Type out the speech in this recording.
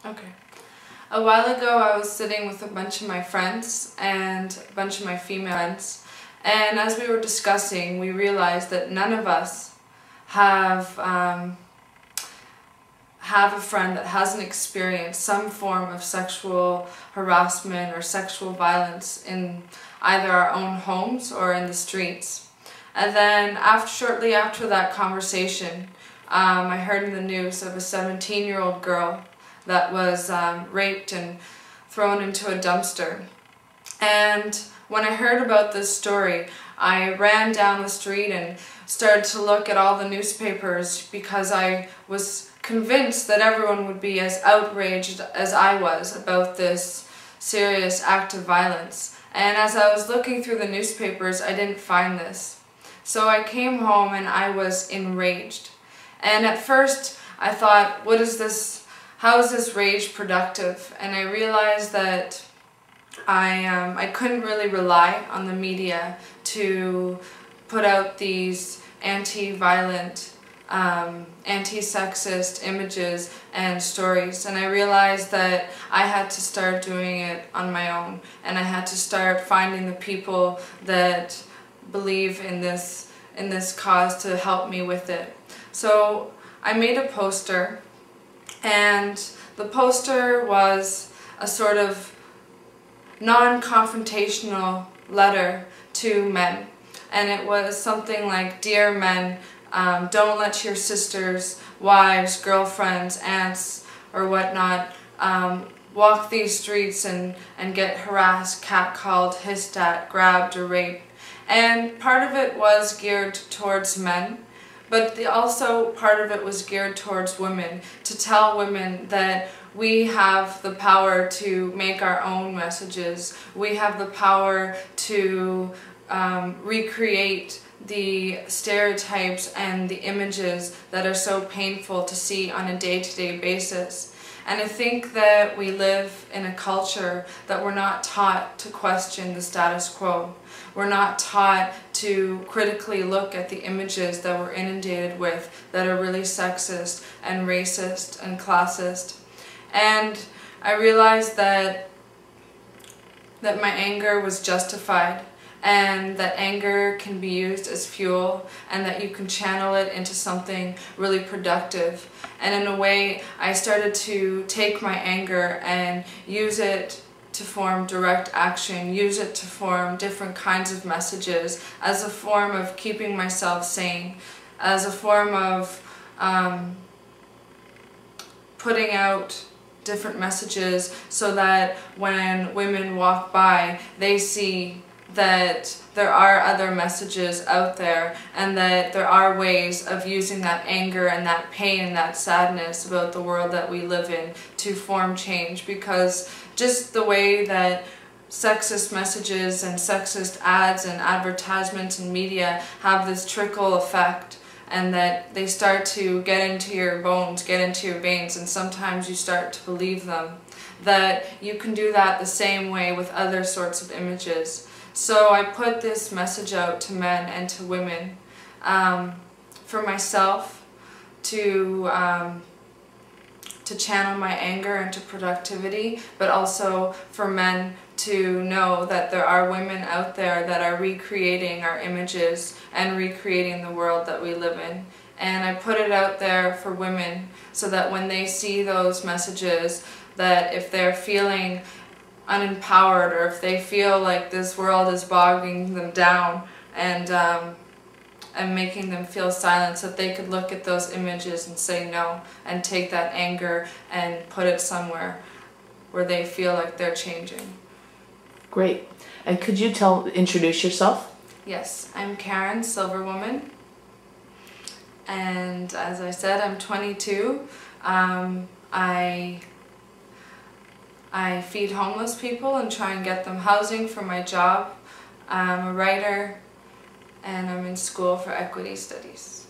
Okay. A while ago I was sitting with a bunch of my friends and a bunch of my female friends, and as we were discussing we realized that none of us have a friend that hasn't experienced some form of sexual harassment or sexual violence in either our own homes or in the streets. And then shortly after that conversation, I heard in the news of a 17-year-old girl that was raped and thrown into a dumpster. And when I heard about this story, I ran down the street and started to look at all the newspapers because I was convinced that everyone would be as outraged as I was about this serious act of violence. And as I was looking through the newspapers, I didn't find this. So I came home and I was enraged. And at first I thought, what is this? How is this rage productive? And I realized that I couldn't really rely on the media to put out these anti-violent, anti-sexist images and stories, and I realized that I had to start doing it on my own, and I had to start finding the people that believe in this cause to help me with it. So I made a poster, and the poster was a sort of non-confrontational letter to men, and it was something like, "Dear men, don't let your sisters, wives, girlfriends, aunts, or whatnot walk these streets and get harassed, catcalled, hissed at, grabbed, or raped." And part of it was geared towards men, but also part of it was geared towards women, to tell women that we have the power to make our own messages. We have the power to recreate the stereotypes and the images that are so painful to see on a day-to-day basis. And I think that we live in a culture that we're not taught to question the status quo. We're not taught to critically look at the images that we're inundated with that are really sexist and racist and classist. And I realized that my anger was justified, and that anger can be used as fuel, and that you can channel it into something really productive. And in a way, I started to take my anger and use it to form direct action, use it to form different kinds of messages, as a form of keeping myself sane, as a form of putting out different messages so that when women walk by, they see that there are other messages out there, and that there are ways of using that anger and that pain and that sadness about the world that we live in to form change. Because just the way that sexist messages and sexist ads and advertisements and media have this trickle effect, and that they start to get into your bones, get into your veins, and sometimes you start to believe them, that you can do that the same way with other sorts of images. So I put this message out to men and to women, for myself to channel my anger into productivity, but also for men to know that there are women out there that are recreating our images and recreating the world that we live in. And I put it out there for women so that when they see those messages, that if they're feeling unempowered, or if they feel like this world is bogging them down and making them feel silence, that they could look at those images and say no, and take that anger and put it somewhere where they feel like they're changing. Great. And could you introduce yourself? Yes, I'm Karine Silverwoman, and as I said, I'm 22. I feed homeless people and try and get them housing for my job. I'm a writer, and I'm in school for equity studies.